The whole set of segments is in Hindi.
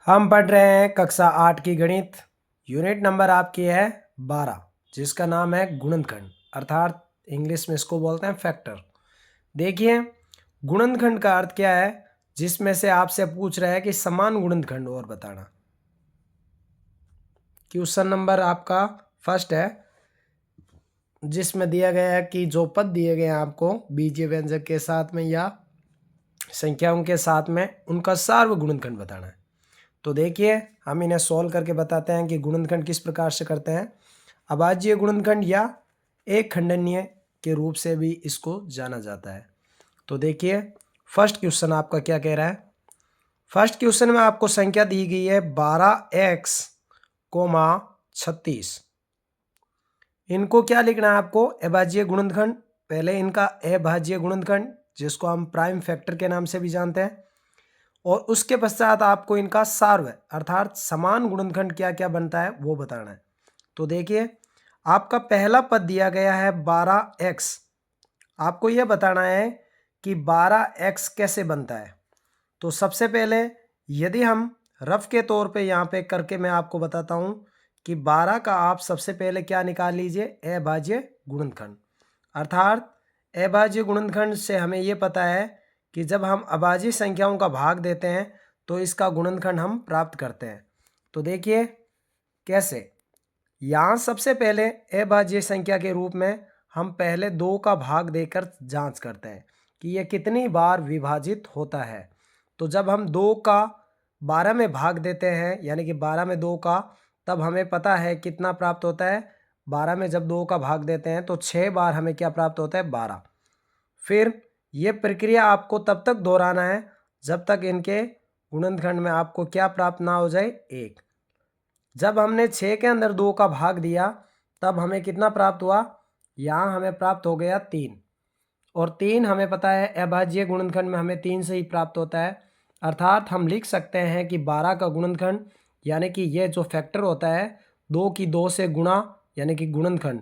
हम पढ़ रहे हैं कक्षा 8 की गणित। यूनिट नंबर आपकी है 12, जिसका नाम है गुणनखंड, अर्थात इंग्लिश में इसको बोलते हैं फैक्टर। देखिए, गुणनखंड का अर्थ क्या है, जिसमें से आपसे पूछ रहा है कि समान गुणनखंड और बताना। क्वेश्चन नंबर आपका फर्स्ट है, जिसमें दिया गया है कि जो पद दिए गए हैं आपको बीजीय व्यंजक के साथ में या संख्याओं के साथ में, उनका सार्व गुणनखंड बताना है। तो देखिए, हम इन्हें सॉल्व करके बताते हैं कि गुणनखंड किस प्रकार से करते हैं। अभाज्य गुणनखंड या एक खंडनीय के रूप से भी इसको जाना जाता है। तो देखिए, फर्स्ट क्वेश्चन आपका क्या कह रहा है। फर्स्ट क्वेश्चन में आपको संख्या दी गई है 12x, 36। इनको क्या लिखना है आपको, अभाज्य गुणनखंड। पहले इनका अभाज्य गुणनखंड, जिसको हम प्राइम फैक्टर के नाम से भी जानते हैं, और उसके पश्चात आपको इनका सार्व अर्थात समान गुणनखंड क्या क्या बनता है वो बताना है। तो देखिए, आपका पहला पद दिया गया है 12x। आपको यह बताना है कि 12x कैसे बनता है। तो सबसे पहले यदि हम रफ के तौर पे यहाँ पे करके मैं आपको बताता हूँ कि 12 का आप सबसे पहले क्या निकाल लीजिए, अभाज्य गुणनखंड। अर्थात अभाज्य गुणनखंड से हमें ये पता है कि जब हम अभाज्य संख्याओं का भाग देते हैं तो इसका गुणनखंड हम प्राप्त करते हैं। तो देखिए कैसे, यहाँ सबसे पहले अभाज्य संख्या के रूप में हम पहले 2 का भाग देकर जांच करते हैं कि यह कितनी बार विभाजित होता है। तो जब हम 2 का 12 में भाग देते हैं, यानी कि 12 में 2 का, तब हमें पता है कितना प्राप्त होता है। 12 में जब 2 का भाग देते हैं तो 6 बार हमें क्या प्राप्त होता है, 12। फिर ये प्रक्रिया आपको तब तक दोहराना है जब तक इनके गुणनखंड में आपको क्या प्राप्त ना हो जाए, 1। जब हमने 6 के अंदर 2 का भाग दिया तब हमें कितना प्राप्त हुआ, यहाँ हमें प्राप्त हो गया 3। और 3 हमें पता है अभाज्य गुणनखंड में हमें 3 से ही प्राप्त होता है। अर्थात हम लिख सकते हैं कि 12 का गुणनखंड, यानी कि ये जो फैक्टर होता है 2 की 2 से गुणा, यानी कि गुणनखंड,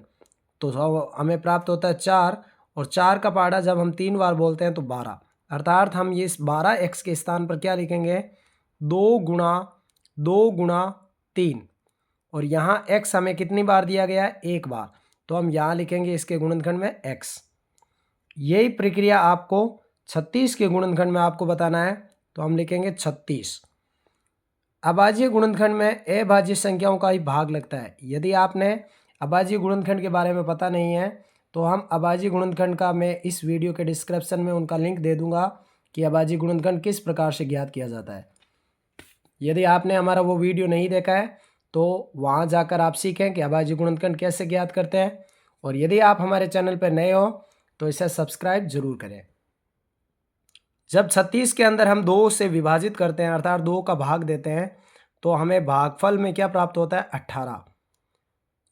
तो हमें प्राप्त होता है 4। और 4 का पहाड़ा जब हम 3 बार बोलते हैं तो 12। अर्थात हम ये इस 12x के स्थान पर क्या लिखेंगे, 2 गुणा 2 गुणा 3। और यहाँ x हमें कितनी बार दिया गया है, 1 बार, तो हम यहाँ लिखेंगे इसके गुणनखंड में x। यही प्रक्रिया आपको 36 के गुणनखंड में आपको बताना है, तो हम लिखेंगे 36। अभाज्य गुणनखंड में अभाज्य संख्याओं का ही भाग लगता है। यदि आपने अभाज्य गुणनखंड के बारे में पता नहीं है तो हम अभाज्य गुणनखंड का मैं इस वीडियो के डिस्क्रिप्शन में उनका लिंक दे दूंगा कि अभाज्य गुणनखंड किस प्रकार से ज्ञात किया जाता है। यदि आपने हमारा वो वीडियो नहीं देखा है तो वहाँ जाकर आप सीखें कि अभाज्य गुणनखंड कैसे ज्ञात करते हैं। और यदि आप हमारे चैनल पर नए हो तो इसे सब्सक्राइब जरूर करें। जब 36 के अंदर हम 2 से विभाजित करते हैं, अर्थात 2 का भाग देते हैं, तो हमें भागफल में क्या प्राप्त होता है, 18।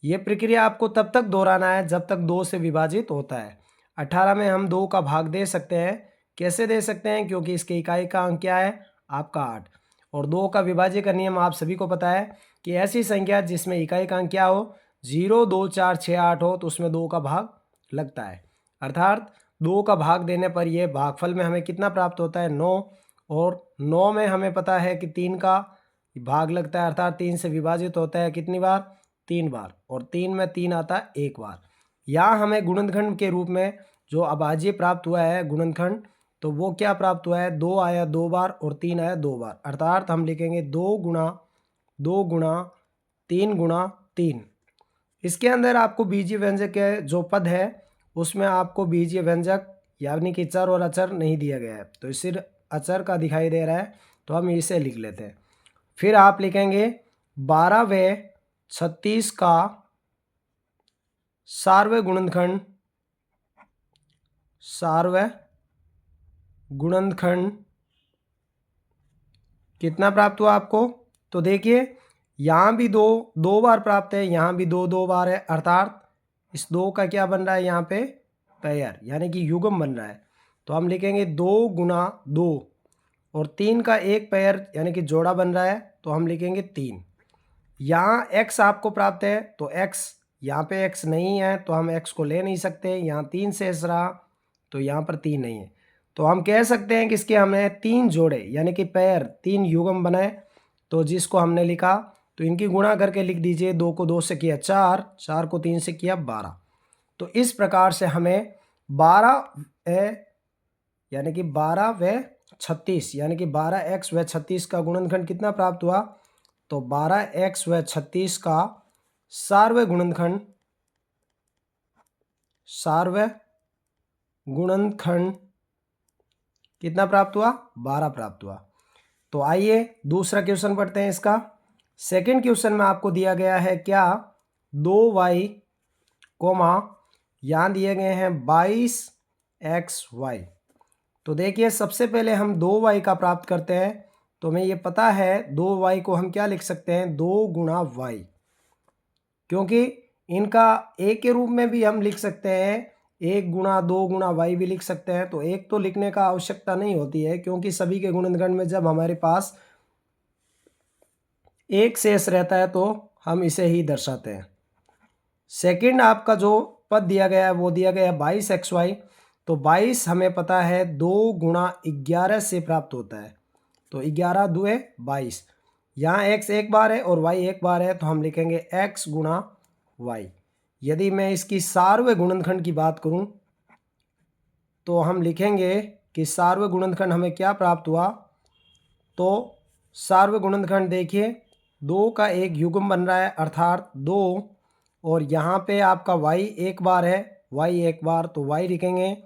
ये प्रक्रिया आपको तब तक दोहराना है जब तक 2 से विभाजित होता है। 18 में हम 2 का भाग दे सकते हैं। कैसे दे सकते हैं, क्योंकि इसके इकाई का अंक क्या है, आपका 8। और 2 का विभाज्य का नियम आप सभी को पता है कि ऐसी संख्या जिसमें इकाई का अंक क्या हो, 0, 2, 4, 6, 8 हो, तो उसमें 2 का भाग लगता है। अर्थात 2 का भाग देने पर यह भागफल में हमें कितना प्राप्त होता है, 9। और 9 में हमें पता है कि 3 का भाग लगता है, अर्थात 3 से विभाजित होता है कितनी बार, 3 बार। और 3 में 3 आता है 1 बार। यहाँ हमें गुणनखंड के रूप में जो अभाज्य प्राप्त हुआ है गुणनखंड, तो वो क्या प्राप्त हुआ है, 2 आया 2 बार और 3 आया 2 बार। अर्थात हम लिखेंगे 2 गुणा 2 गुणा 3 गुणा 3। इसके अंदर आपको बीजीय व्यंजक के जो पद है उसमें आपको बीजीय व्यंजक यानी कि चर और अचर नहीं दिया गया है, तो सिर्फ अचर का दिखाई दे रहा है, तो हम इसे लिख लेते हैं। फिर आप लिखेंगे 12 व 36 का सार्व गुणनखंड, सार्व गुणनखंड कितना प्राप्त हुआ आपको। तो देखिए, यहाँ भी 2 बार प्राप्त है, यहाँ भी 2 बार है, अर्थात इस 2 का क्या बन रहा है, यहाँ पे पेयर यानी कि युग्म बन रहा है। तो हम लिखेंगे 2 गुणा 2 और 3 का एक पेयर यानी कि जोड़ा बन रहा है, तो हम लिखेंगे 3। यहाँ x आपको प्राप्त है, तो x यहाँ पे x नहीं है तो हम x को ले नहीं सकते। यहाँ 3 शेष रहा तो यहाँ पर 3 नहीं है, तो हम कह सकते हैं कि इसके हमने 3 जोड़े यानी कि पेयर 3 युग्म बनाए। तो जिसको हमने लिखा, तो इनकी गुणा करके लिख दीजिए। 2 को 2 से किया 4, 4 को 3 से किया 12। तो इस प्रकार से हमें 12 यानी कि 12 व 36 यानी कि 12x व 36 का गुणनखंड कितना प्राप्त हुआ? तो 12x व 36 का सार्वय गुणनखंड कितना प्राप्त हुआ? 12 प्राप्त हुआ। तो आइए दूसरा क्वेश्चन पढ़ते हैं इसका। सेकंड क्वेश्चन में आपको दिया गया है क्या? 2y कोमा यहाँ दिए गए हैं 22xy। तो देखिए सबसे पहले हम 2y का प्राप्त करते हैं। तो हमें ये पता है 2y को हम क्या लिख सकते हैं? 2 गुणा y, क्योंकि इनका एक के रूप में भी हम लिख सकते हैं, 1 गुणा 2 गुणा y भी लिख सकते हैं। तो एक तो लिखने का आवश्यकता नहीं होती है, क्योंकि सभी के गुणनखंड में जब हमारे पास एक शेष रहता है तो हम इसे ही दर्शाते हैं। सेकंड आपका जो पद दिया गया है वो दिया गया है 22xy। तो 22 हमें पता है 2 गुणा 11 से प्राप्त होता है। तो 11 दुए 22, यहाँ x एक बार है और y एक बार है, तो हम लिखेंगे x गुणा y। यदि मैं इसकी सार्वय गुणनखंड की बात करूं तो हम लिखेंगे कि सार्वय गुणनखंड हमें क्या प्राप्त हुआ? तो सार्वय गुणनखंड देखिए 2 का एक युग्म बन रहा है, अर्थात 2, और यहाँ पे आपका y एक बार है, y एक बार, तो y लिखेंगे।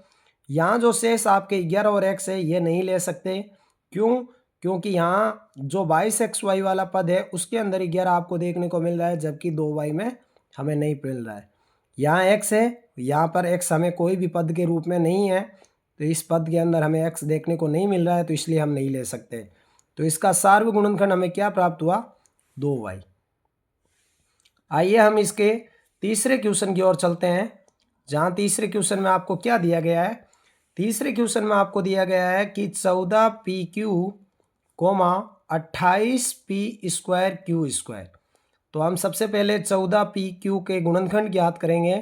यहाँ जो शेष आपके 11 और x है ये नहीं ले सकते। क्यों? क्योंकि यहाँ जो 22xy वाला पद है उसके अंदर 11 आपको देखने को मिल रहा है, जबकि 2y में हमें नहीं मिल रहा है। यहाँ x है, यहाँ पर x हमें कोई भी पद के रूप में नहीं है, तो इस पद के अंदर हमें x देखने को नहीं मिल रहा है, तो इसलिए हम नहीं ले सकते। तो इसका सार्वय गुणनखंड हमें क्या प्राप्त हुआ? 2y। आइए हम इसके तीसरे क्वेश्चन की ओर चलते हैं, जहाँ तीसरे क्वेश्चन में आपको क्या दिया गया है? तीसरे क्वेश्चन में आपको दिया गया है कि 14pq, 28p² तो हम सबसे पहले 14pq के गुणनखंड ज्ञात करेंगे।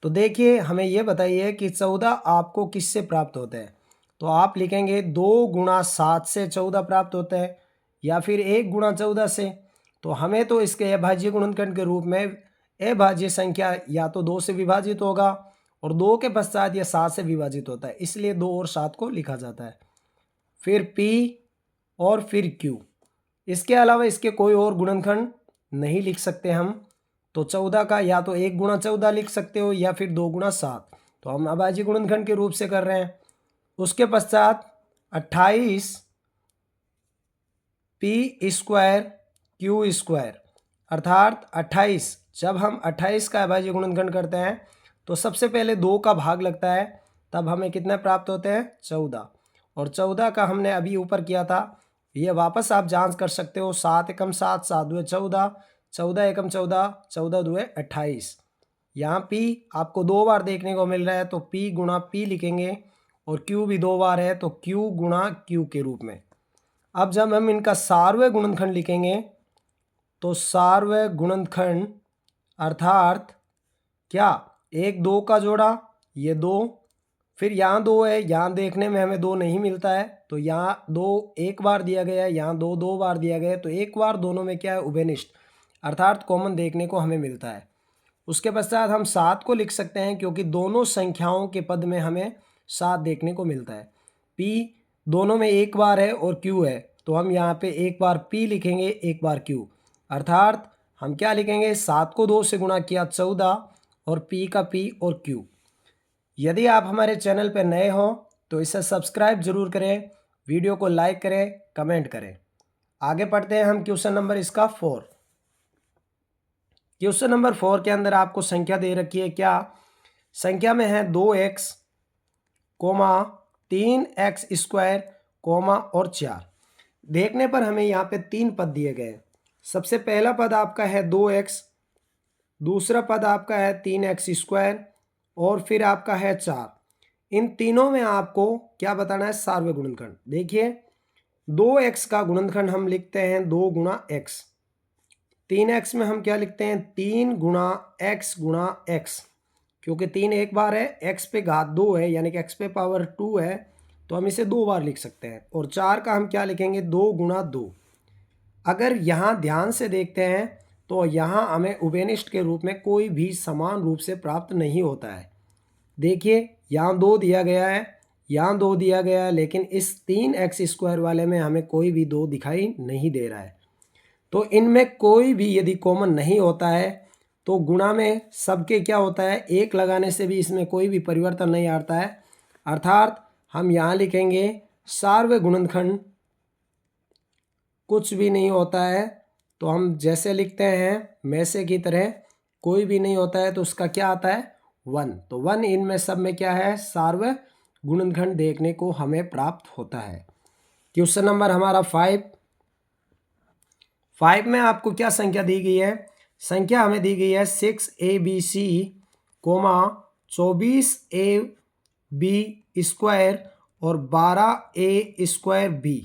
तो देखिए हमें यह बताइए कि 14 आपको किससे प्राप्त होता है? तो आप लिखेंगे 2 गुणा 7 से 14 प्राप्त होता है, या फिर 1 गुणा 14 से। तो हमें तो इसके अभाज्य गुणनखंड के रूप में अभाज्य संख्या या तो 2 से विभाजित होगा, और 2 के पश्चात यह 7 से विभाजित होता है, इसलिए 2 और 7 को लिखा जाता है। फिर p और फिर q, इसके अलावा इसके कोई और गुणनखंड नहीं लिख सकते हम। तो 14 का या तो 1 गुणा 14 लिख सकते हो, या फिर 2 गुणा 7, तो हम अभाज्य गुणनखंड के रूप से कर रहे हैं। उसके पश्चात 28p²q², अर्थात 28, जब हम 28 का अभाज्य गुणनखंड करते हैं तो सबसे पहले 2 का भाग लगता है, तब हमें कितने प्राप्त होते हैं? 14। और 14 का हमने अभी ऊपर किया था, ये वापस आप जांच कर सकते हो। 7 एकम 7, 7 दुए 14, 14 एकम 14, 14 दुए 28। यहाँ p आपको 2 बार देखने को मिल रहा है, तो p गुणा p लिखेंगे, और q भी 2 बार है, तो q गुणा q के रूप में। अब जब हम इनका सार्वय गुणनखंड लिखेंगे, तो सार्वय गुणनखंड अर्थात क्या? 1 2 का जोड़ा, ये 2, फिर यहाँ 2 है, यहाँ देखने में हमें 2 नहीं मिलता है, तो यहाँ 2 एक बार दिया गया है, यहाँ 2 2 बार दिया गया है, तो एक बार दोनों में क्या है? उभयनिष्ठ, अर्थात कॉमन देखने को हमें मिलता है। उसके पश्चात हम 7 को लिख सकते हैं, क्योंकि दोनों संख्याओं के पद में हमें 7 देखने को मिलता है। p दोनों में एक बार है और q है, तो हम यहाँ पे एक बार p लिखेंगे, एक बार q, अर्थात हम क्या लिखेंगे? 7 को 2 से गुणा किया 14, और p का p और q। यदि आप हमारे चैनल पर नए हो तो इसे सब्सक्राइब जरूर करें, वीडियो को लाइक करें, कमेंट करें। आगे पढ़ते हैं हम क्वेश्चन नंबर इसका 4। क्वेश्चन नंबर 4 के अंदर आपको संख्या दे रखी है क्या? संख्या में है 2x, 3x², और 4। देखने पर हमें यहाँ पे 3 पद दिए गए। सबसे पहला पद आपका है 2x, दूसरा पद आपका है 3x², और फिर आपका है 4। इन तीनों में आपको क्या बताना है? सार्वय गुणनखंड। देखिए 2x का गुणनखंड हम लिखते हैं 2 गुणा x, 3x में हम क्या लिखते हैं? 3 गुणा x गुणा x, क्योंकि 3 एक बार है, x पे घात 2 है, यानी कि x पे पावर 2 है, तो हम इसे 2 बार लिख सकते हैं। और 4 का हम क्या लिखेंगे? 2 गुणा 2। अगर यहाँ ध्यान से देखते हैं तो यहाँ हमें उभयनिष्ठ के रूप में कोई भी समान रूप से प्राप्त नहीं होता है। देखिए यहाँ 2 दिया गया है, यहाँ 2 दिया गया है, लेकिन इस 3x² वाले में हमें कोई भी 2 दिखाई नहीं दे रहा है। तो इनमें कोई भी यदि कॉमन नहीं होता है तो गुणा में सबके क्या होता है, 1 लगाने से भी इसमें कोई भी परिवर्तन नहीं आता है। अर्थात हम यहाँ लिखेंगे सार्वय गुणनखंड कुछ भी नहीं होता है, तो हम जैसे लिखते हैं मैसे की तरह कोई भी नहीं होता है तो उसका क्या आता है 1। तो 1 इनमें सब में क्या है, सार्वय गुणनखंड देखने को हमें प्राप्त होता है। क्वेश्चन नंबर हमारा 5 में आपको क्या संख्या दी गई है, संख्या हमें दी गई है 6abc, 24ab² और 12a²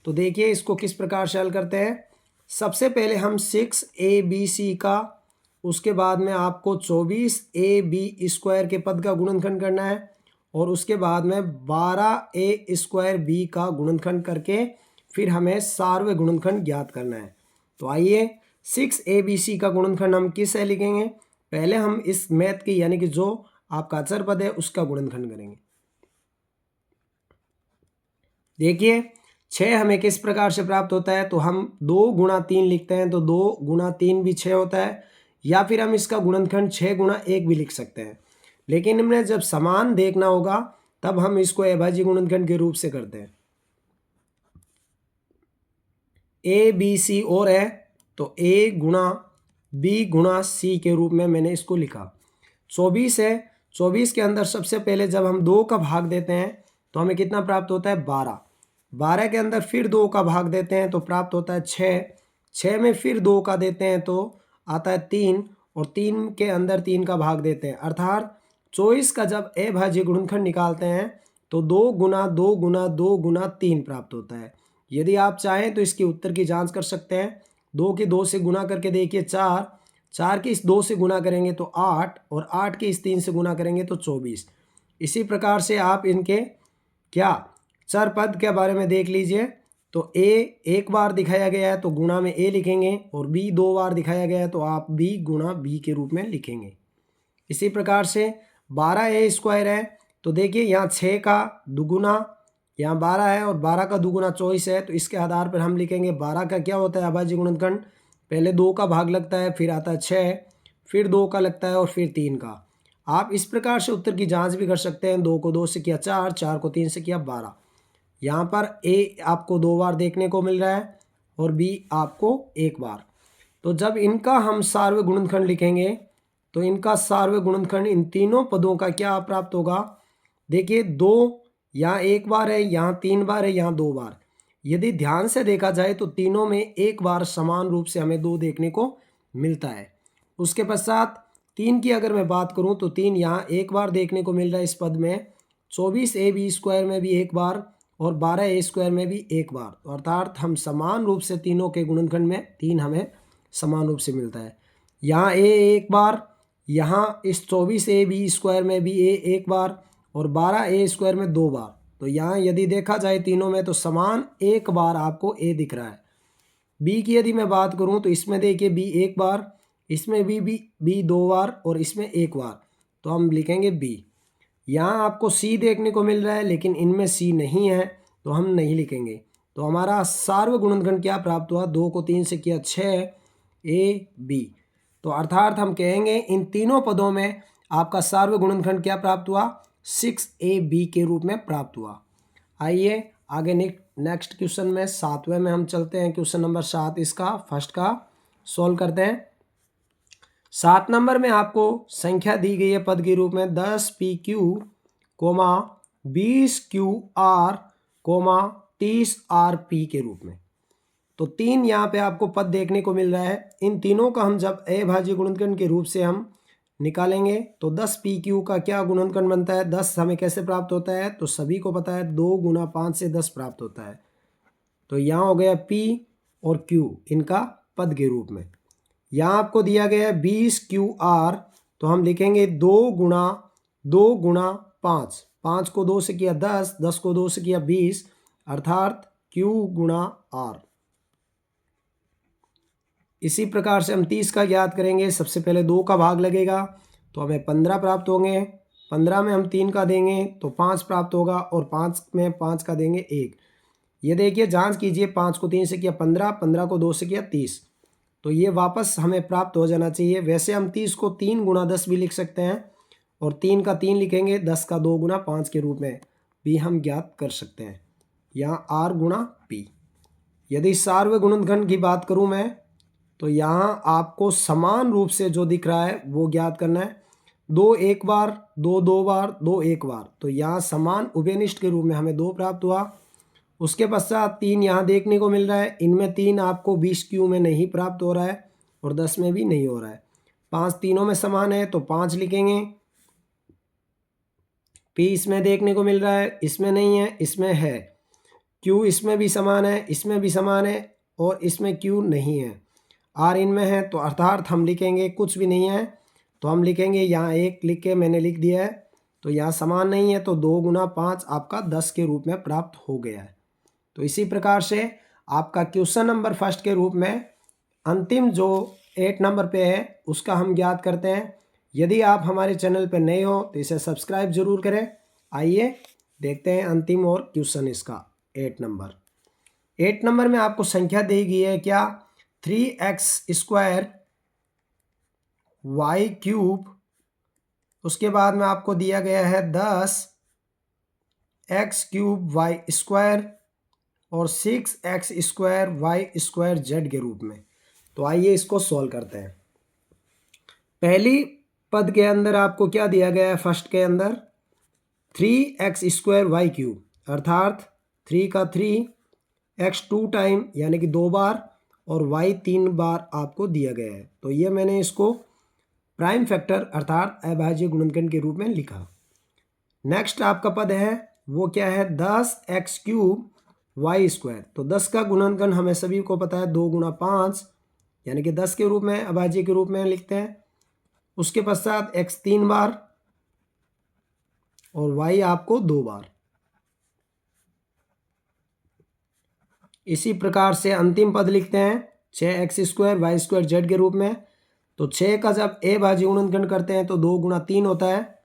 तो देखिए इसको किस प्रकार से हल करते हैं। सबसे पहले हम 6abc का, उसके बाद में आपको 24ab² के पद का गुणनखंड करना है और उसके बाद में 12a² का गुणनखंड करके फिर हमें सार्वय गुणनखंड ज्ञात करना है। तो आइए 6abc का गुणनखंड हम किस से लिखेंगे, पहले हम इस मैथ की यानी कि जो आपका अचर पद है उसका गुणनखंड करेंगे। देखिए 6 हमें किस प्रकार से प्राप्त होता है, तो हम 2 गुणा 3 लिखते हैं तो 2 गुणा 3 भी 6 होता है, या फिर हम इसका गुणनखंड 6 गुणा 1 भी लिख सकते हैं। लेकिन हमने जब समान देखना होगा तब हम इसको अभाज्य गुणनखंड के रूप से करते हैं। ए बी सी और है तो ए गुणा बी गुणा सी के रूप में मैंने इसको लिखा। 24 है, 24 के अंदर सबसे पहले जब हम 2 का भाग देते हैं तो हमें कितना प्राप्त होता है 12। 12 के अंदर फिर 2 का भाग देते हैं तो प्राप्त होता है 6। 6 में फिर 2 का देते हैं तो आता है 3 और 3 के अंदर 3 का भाग देते हैं। अर्थात 24 का जब अभाज्य गुणनखंड निकालते हैं तो 2 गुना 2 गुना 2 गुना 3 प्राप्त होता है। यदि आप चाहें तो इसके उत्तर की जांच कर सकते हैं। 2 के 2 से गुना करके देखिए 4, 4 के इस 2 से गुना करेंगे तो 8 और 8 के इस 3 से गुना करेंगे तो 24। इसी प्रकार से आप इनके क्या चर पद के बारे में देख लीजिए। तो ए एक बार दिखाया गया है तो गुणा में ए लिखेंगे और बी 2 बार दिखाया गया है तो आप बी गुणा बी के रूप में लिखेंगे। इसी प्रकार से 12a² है तो देखिए यहाँ 6 का दुगुना, यहाँ 12 है और 12 का दुगुना 24 है, तो इसके आधार पर हम लिखेंगे 12 का क्या होता है अभाज्य गुणनखंड, पहले 2 का भाग लगता है, फिर आता है 6, फिर 2 का लगता है और फिर 3 का। आप इस प्रकार से उत्तर की जांच भी कर सकते हैं। 2 को 2 से किया 4, 4 को 3 से किया 12। यहाँ पर ए आपको 2 बार देखने को मिल रहा है और बी आपको 1 बार। तो जब इनका हम सार्वय गुणनखंड लिखेंगे तो इनका सार्वय गुणनखंड इन तीनों पदों का क्या प्राप्त होगा। देखिए 2 यहाँ 1 बार है, यहाँ 3 बार है, यहाँ 2 बार। यदि ध्यान से देखा जाए तो तीनों में 1 बार समान रूप से हमें 2 देखने को मिलता है। उसके पश्चात 3 की अगर मैं बात करूँ तो 3 यहाँ 1 बार देखने को मिल रहा है इस पद में, 24ab² में भी 1 बार और 12a² में भी 1 बार। तो अर्थात हम समान रूप से तीनों के गुणनखंड में 3 हमें समान रूप से मिलता है। यहाँ ए 1 बार, यहाँ इस 24ab² में भी ए 1 बार और 12a² में 2 बार। तो यहाँ यदि देखा जाए तीनों में तो समान 1 बार आपको ए दिख रहा है। बी की यदि मैं बात करूँ तो इसमें देखिए बी 1 बार, इसमें बी 2 बार और इसमें 1 बार, तो हम लिखेंगे बी। यहाँ आपको सी देखने को मिल रहा है लेकिन इनमें सी नहीं है तो हम नहीं लिखेंगे। तो हमारा सार्वय गुणनखंड क्या प्राप्त हुआ, 2 को 3 से किया 6 ए बी। तो अर्थात हम कहेंगे इन तीनों पदों में आपका सार्वय गुणनखंड क्या प्राप्त हुआ, 6ab के रूप में प्राप्त हुआ। आइए आगे नेक्स्ट क्वेश्चन में 7वें में हम चलते हैं। क्वेश्चन नंबर 7 इसका फर्स्ट का सॉल्व करते हैं। 7 नंबर में आपको संख्या दी गई है पद के रूप में 10pq, 20qr, 30rp के रूप में। तो 3 यहाँ पे आपको पद देखने को मिल रहा है। इन तीनों का हम जब अभाज्य गुणनखंड के रूप से हम निकालेंगे तो 10pq का क्या गुणनखंड बनता है, 10 हमें कैसे प्राप्त होता है, तो सभी को पता है 2 गुना 5 से 10 प्राप्त होता है। तो यहाँ हो गया p और q इनका पद के रूप में। यहाँ आपको दिया गया है 20qr, तो हम लिखेंगे 2 गुणा 5, 5 को 2 से किया 10, 10 को 2 से किया 20, अर्थात q गुणा r। इसी प्रकार से हम 30 का ज्ञात करेंगे। सबसे पहले 2 का भाग लगेगा तो हमें 15 प्राप्त होंगे। 15 में हम 3 का देंगे तो 5 प्राप्त होगा और 5 में 5 का देंगे 1। ये देखिए जांच कीजिए, 5 को 3 से किया 15, 15 को 2 से किया 30, तो ये वापस हमें प्राप्त हो जाना चाहिए। वैसे हम 30 को 3 गुना 10 भी लिख सकते हैं और 3 का 3 लिखेंगे, 10 का 2 गुना 5 के रूप में भी हम ज्ञात कर सकते हैं। यहाँ R गुणा P। यदि सार्वत्रिक गुणनखंड की बात करूँ मैं, तो यहाँ आपको समान रूप से जो दिख रहा है वो ज्ञात करना है। 2 एक बार, 2 2 बार, 2 एक बार, तो यहाँ समान उभयनिष्ठ के रूप में हमें 2 प्राप्त हुआ। उसके पश्चात 3 यहाँ देखने को मिल रहा है। इनमें 3 आपको 20Q में नहीं प्राप्त हो रहा है और 10 में भी नहीं हो रहा है। 5 तीनों में समान है तो 5 लिखेंगे। P इसमें देखने को मिल रहा है, इसमें नहीं है, इसमें है। Q इसमें भी समान है, इसमें भी समान है और इसमें Q नहीं है। R इनमें है तो अर्थात हम लिखेंगे कुछ भी नहीं है तो हम लिखेंगे यहाँ 1 लिख के मैंने लिख दिया है। तो यहाँ समान नहीं है तो 2 गुना 5 आपका 10 के रूप में प्राप्त हो गया है। तो इसी प्रकार से आपका क्वेश्चन नंबर फर्स्ट के रूप में अंतिम जो 8 नंबर पे है उसका हम ज्ञात करते हैं। यदि आप हमारे चैनल पर नए हो तो इसे सब्सक्राइब जरूर करें। आइए देखते हैं अंतिम और क्वेश्चन इसका 8 नंबर। 8 नंबर में आपको संख्या दी गई है क्या, 3x² y³। उसके बाद में आपको दिया गया है 10x³ y² और 6x² y² z के रूप में। तो आइए इसको सॉल्व करते हैं। पहली पद के अंदर आपको क्या दिया गया है, फर्स्ट के अंदर 3x² y³ अर्थात 3 का 3, x 2 टाइम यानी कि 2 बार और y 3 बार आपको दिया गया है। तो ये मैंने इसको प्राइम फैक्टर अर्थात अभाज्य गुणनखंड के रूप में लिखा। नेक्स्ट आपका पद है वो क्या है, 10x³ y²। तो 10 का गुणनखंड हमें सभी को पता है 2 गुना 5 यानी कि 10 के रूप में अभाज्य के रूप में लिखते हैं। उसके पश्चात x 3 बार और y आपको 2 बार। इसी प्रकार से अंतिम पद लिखते हैं 6x² y² z के रूप में। तो 6 का जब अभाज्य गुणनखंड करते हैं तो 2 गुना 3 होता है।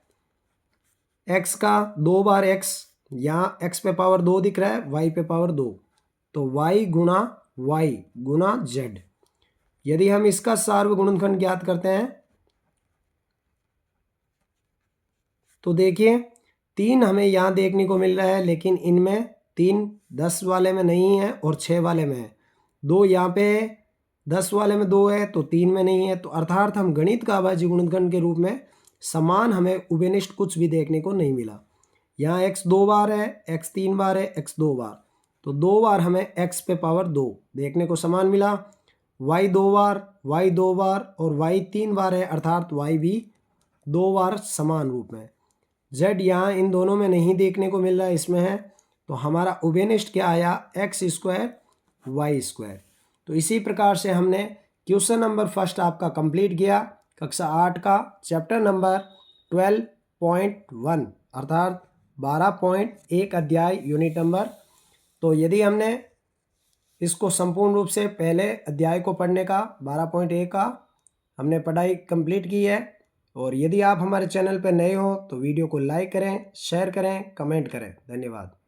x का 2 बार x, यहाँ x पे पावर 2 दिख रहा है, y पे पावर 2, तो y गुना z। यदि हम इसका सार्वत्रिक गुणनखंड ज्ञात करते हैं तो देखिए 3 हमें यहाँ देखने को मिल रहा है, लेकिन इनमें 3 10 वाले में नहीं है और 6 वाले में है। 2 यहाँ पे 10 वाले में 2 है तो 3 में नहीं है। तो अर्थात हम गणित का अभाज्य गुणनखंड के रूप में समान हमें उभयनिष्ठ कुछ भी देखने को नहीं मिला। यहाँ x 2 बार है, x 3 बार है, x 2 बार, तो 2 बार हमें x पे पावर 2 देखने को समान मिला। y 2 बार, y 2 बार और y 3 बार है अर्थात y भी 2 बार समान रूप में। z यहाँ इन दोनों में नहीं देखने को मिल रहा है, इसमें है। तो हमारा उभयनिष्ठ क्या आया, x² y²। तो इसी प्रकार से हमने क्वेश्चन नंबर फर्स्ट आपका कंप्लीट किया। कक्षा 8 का चैप्टर नंबर 12.1 अर्थात 12.1 अध्याय यूनिट नंबर। तो यदि हमने इसको संपूर्ण रूप से पहले अध्याय को पढ़ने का 12.1 का हमने पढ़ाई कंप्लीट की है। और यदि आप हमारे चैनल पर नए हो तो वीडियो को लाइक करें, शेयर करें, कमेंट करें। धन्यवाद।